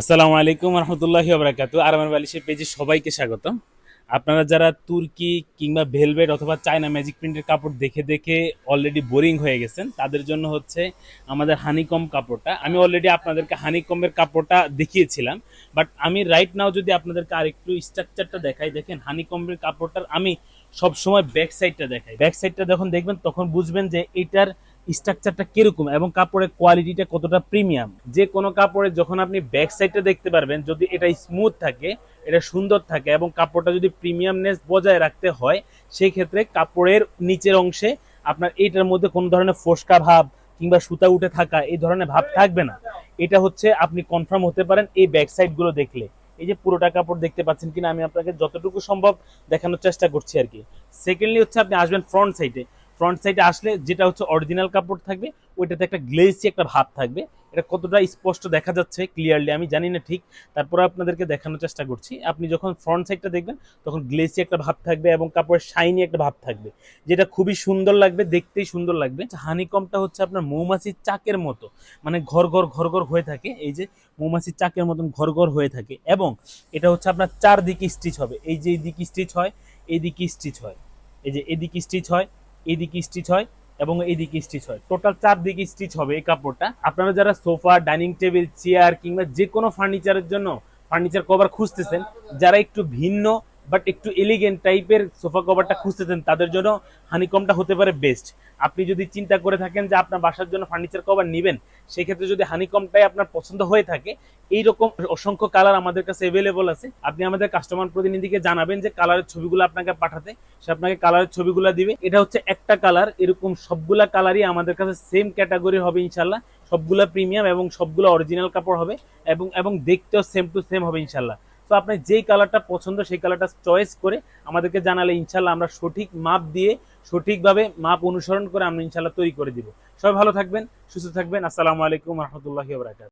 আসসালামু আলাইকুম রহমতুল্লাহি ওবরাকাতু। আরামের বালিশের পেজে সবাইকে স্বাগতম। আপনারা যারা তুর্কি কিংবা ভেলভেট অথবা চায়না ম্যাজিক প্রিন্টের কাপড় দেখে দেখে অলরেডি বোরিং হয়ে গেছেন, তাদের জন্য হচ্ছে আমাদের হানিকম কাপড়টা। আমি অলরেডি আপনাদেরকে হানিকমের কাপড়টা দেখিয়েছিলাম, বাট আমি রাইট নাও যদি আপনাদেরকে আরেকটু স্ট্রাকচারটা দেখাই, দেখেন হানিকমের কাপড়টার আমি সবসময় ব্যাক সাইডটা দেখাই। ব্যাক সাইডটা যখন দেখবেন তখন বুঝবেন যে এটার স্ট্রাকচারটা কিরকম এবং কাপড়ের কোয়ালিটিটা কতটা প্রিমিয়াম। যে কোনো কাপড়ে যখন আপনি ব্যাক সাইডটা দেখতে পারবেন, যদি এটা স্মুথ থাকে, এটা সুন্দর থাকে এবং কাপড়টা যদি প্রিমিয়ামনেস বজায় রাখতে হয়, সেই ক্ষেত্রে কাপড়ের নিচের অংশে আপনার এইটার মধ্যে কোনো ধরনের ফোসকা ভাব কিংবা সুতা উঠে থাকা এই ধরনের ভাব থাকবে না। এটা হচ্ছে আপনি কনফার্ম হতে পারেন এই ব্যাক সাইড গুলো দেখলে। এই যে পুরোটা কাপড় দেখতে পাচ্ছেন কিনা আমি আপনাকে যতটুকু সম্ভব দেখানোর চেষ্টা করছি আর কি। সেকেন্ডলি হচ্ছে আপনি আসবেন ফ্রন্ট সাইডে। ফ্রন্ট সাইডে আসলে যেটা হচ্ছে অরিজিনাল কাপড় থাকবে, ওইটাতে একটা গ্লেসি একটা ভাব থাকবে। এটা কতটা স্পষ্ট দেখা যাচ্ছে ক্লিয়ারলি আমি জানি না ঠিক, তারপরে আপনাদেরকে দেখানোর চেষ্টা করছি। আপনি যখন ফ্রন্ট সাইডটা দেখবেন তখন গ্লেসি একটা ভাব থাকবে এবং কাপড়ের শাইনি একটা ভাব থাকবে, যেটা খুবই সুন্দর লাগবে, দেখতেই সুন্দর লাগবে। হানিকমটা হচ্ছে আপনার মৌমাছির চাকের মতো, মানে ঘর ঘর ঘর ঘর হয়ে থাকে, এই যে মৌমাছির চাকের মতন ঘর ঘর হয়ে থাকে। এবং এটা হচ্ছে আপনার চারদিকে স্টিচ হবে, এই যে এইদিকে স্টিচ হয়, এইদিকে স্টিচ হয়, এই যে এদিকে স্টিচ হয়, এইদিকে স্টিচ হয় এবং এইদিকে স্টিচ হয়। টোটাল চারদিকে স্টিচ হবে এই কাপড়টা। আপনারা যারা সোফা, ডাইনিং টেবিল, চেয়ার কিংবা যে কোনো ফার্নিচারের জন্য ফার্নিচার কভার খুঁজতেছেন, যারা একটু ভিন্ন বাট একটু এলিগেন্ট টাইপের সোফা কভারটা খুঁজতেছেন, তাদের জন্য হানিকমটা হতে পারে বেস্ট। আপনি যদি চিন্তা করে থাকেন যে আপনার বাসার জন্য ফার্নিচার কভার নেবেন, সেক্ষেত্রে যদি হানিকমটাই আপনার পছন্দ হয়ে থাকে, এইরকম অসংখ্য কালার আমাদের কাছে অ্যাভেলেবল আছে। আপনি আমাদের কাস্টমার প্রতিনিধিকে জানাবেন যে কালারের ছবিগুলো আপনাকে পাঠাতে, সে আপনাকে কালারের ছবিগুলো দিবে। এটা হচ্ছে একটা কালার, এরকম সবগুলা কালারই আমাদের কাছে সেম ক্যাটাগরি হবে ইনশাল্লাহ। সবগুলা প্রিমিয়াম এবং সবগুলো অরিজিনাল কাপড় হবে এবং এবং দেখতেও সেম টু সেম হবে ইনশাল্লাহ। তো আপনার যেই কালারটা পছন্দ সেই কালারটা চয়েস করে আমাদেরকে জানালে ইনশাল্লাহ আমরা সঠিক মাপ দিয়ে সঠিকভাবে মাপ অনুসরণ করে আমরা ইনশাল্লাহ তৈরি করে দিব। সবাই ভালো থাকবেন, সুস্থ থাকবেন। আসসালামু আলাইকুম রহমতুল্লাহি ওয়া বারাকাতুহু।